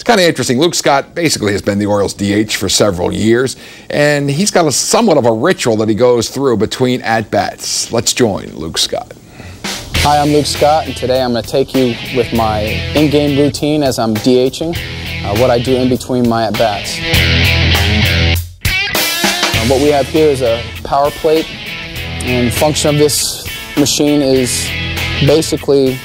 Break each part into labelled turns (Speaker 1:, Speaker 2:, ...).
Speaker 1: kind of interesting. Luke Scott basically has been the Orioles DH for several years, and he's got somewhat of a ritual that he goes through between at-bats. Let's join Luke Scott.
Speaker 2: Hi, I'm Luke Scott, and today I'm going to take you with my in-game routine as I'm DHing, what I do in between my at-bats. What we have here is a power plate, and the function of this machine is basically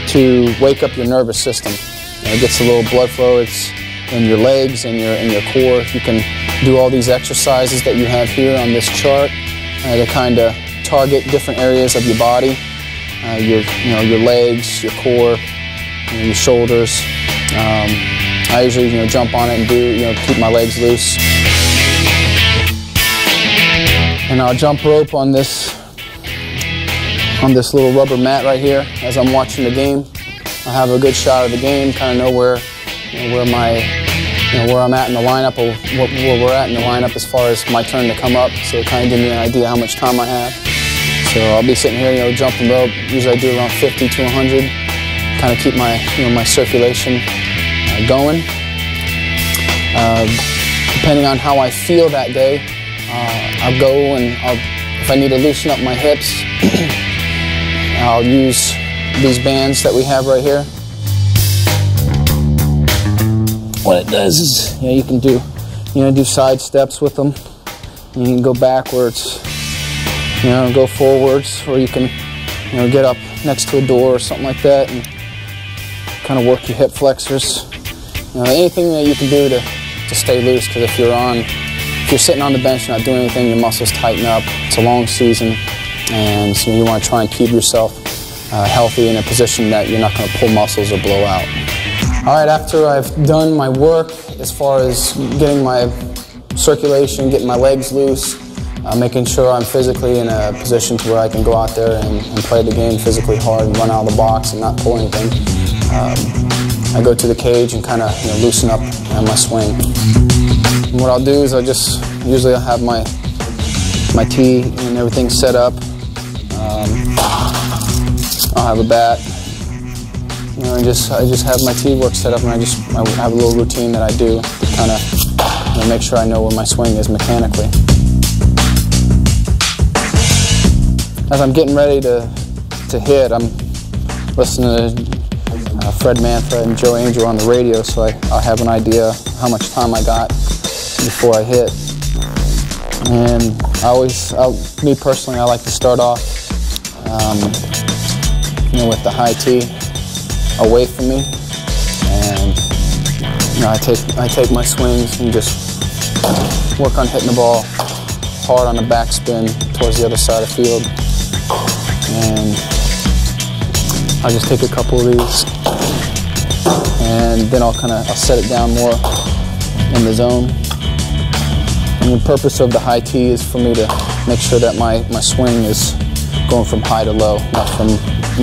Speaker 2: to wake up your nervous system. It gets a little blood flow. It's in your legs and your core. You can do all these exercises that you have here on this chart to kind of target different areas of your body, your legs, your core, your shoulders. I usually jump on it and keep my legs loose. And I'll jump rope on this little rubber mat right here as I'm watching the game. I have a good shot of the game, kind of know where I'm at in the lineup, or where we're at in the lineup as far as my turn to come up. So it kind of gives me an idea how much time I have. So I'll be sitting here, jumping rope. Usually I do around 50 to 100. Kind of keep my my circulation going. Depending on how I feel that day, I'll go and if I need to loosen up my hips, I'll use these bands that we have right here. What it does is, you can do side steps with them. You can go backwards, go forwards, or you can, get up next to a door or something like that and kind of work your hip flexors. Anything that you can do to stay loose, because if you're sitting on the bench not doing anything, your muscles tighten up. It's a long season, and so you want to try and keep yourself healthy in a position that you're not going to pull muscles or blow out. All right, after I've done my work as far as getting my circulation, getting my legs loose, making sure I'm physically in a position to where I can go out there and play the game physically hard and run out of the box and not pull anything, I go to the cage and kind of loosen up my swing. And what I'll do is usually I'll have my tee and everything set up. I'll have a bat. I just have my tee work set up, and I have a little routine that I do to kind of make sure I know where my swing is mechanically. As I'm getting ready to hit, I'm listening to Fred Manfred and Joe Angel on the radio, so I have an idea how much time I got before I hit. And me personally, I like to start off with the high tee away from me, and I take my swings and just work on hitting the ball hard on the backspin towards the other side of the field. And I just take a couple of these, and then I'll set it down more in the zone. And the purpose of the high tee is for me to make sure that my swing is going from high to low, not from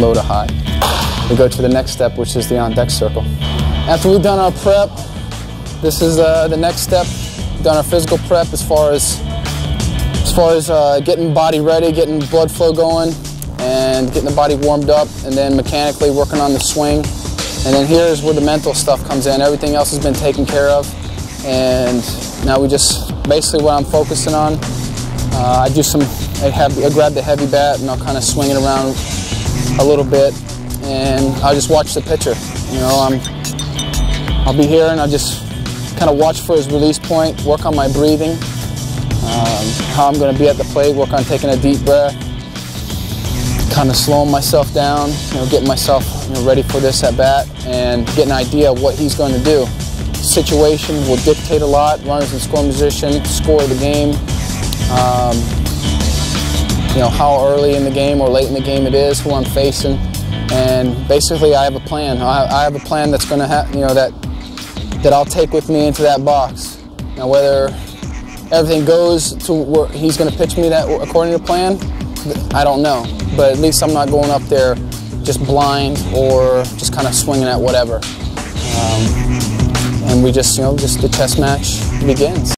Speaker 2: low to high. We go to the next step, which is the on-deck circle. After we've done our prep, this is the next step. We've done our physical prep as far as getting body ready, getting blood flow going, and getting the body warmed up, and then mechanically working on the swing. And then here's where the mental stuff comes in. Everything else has been taken care of, and now we just basically what I'm focusing on. I grab the heavy bat and I'll kind of swing it around a little bit, and I'll just watch the pitcher. I'll be here and I'll just kind of watch for his release point, work on my breathing, how I'm going to be at the plate, work on taking a deep breath, kind of slowing myself down, getting myself ready for this at bat, and get an idea of what he's going to do. Situation will dictate a lot. Runners in scoring position, score of the game, how early in the game or late in the game it is, who I'm facing, and basically I have a plan. I have a plan that's going to that I'll take with me into that box. Now, whether everything goes to where he's going to pitch me that according to plan, I don't know. But at least I'm not going up there just blind or just kind of swinging at whatever. And we just the chess match begins.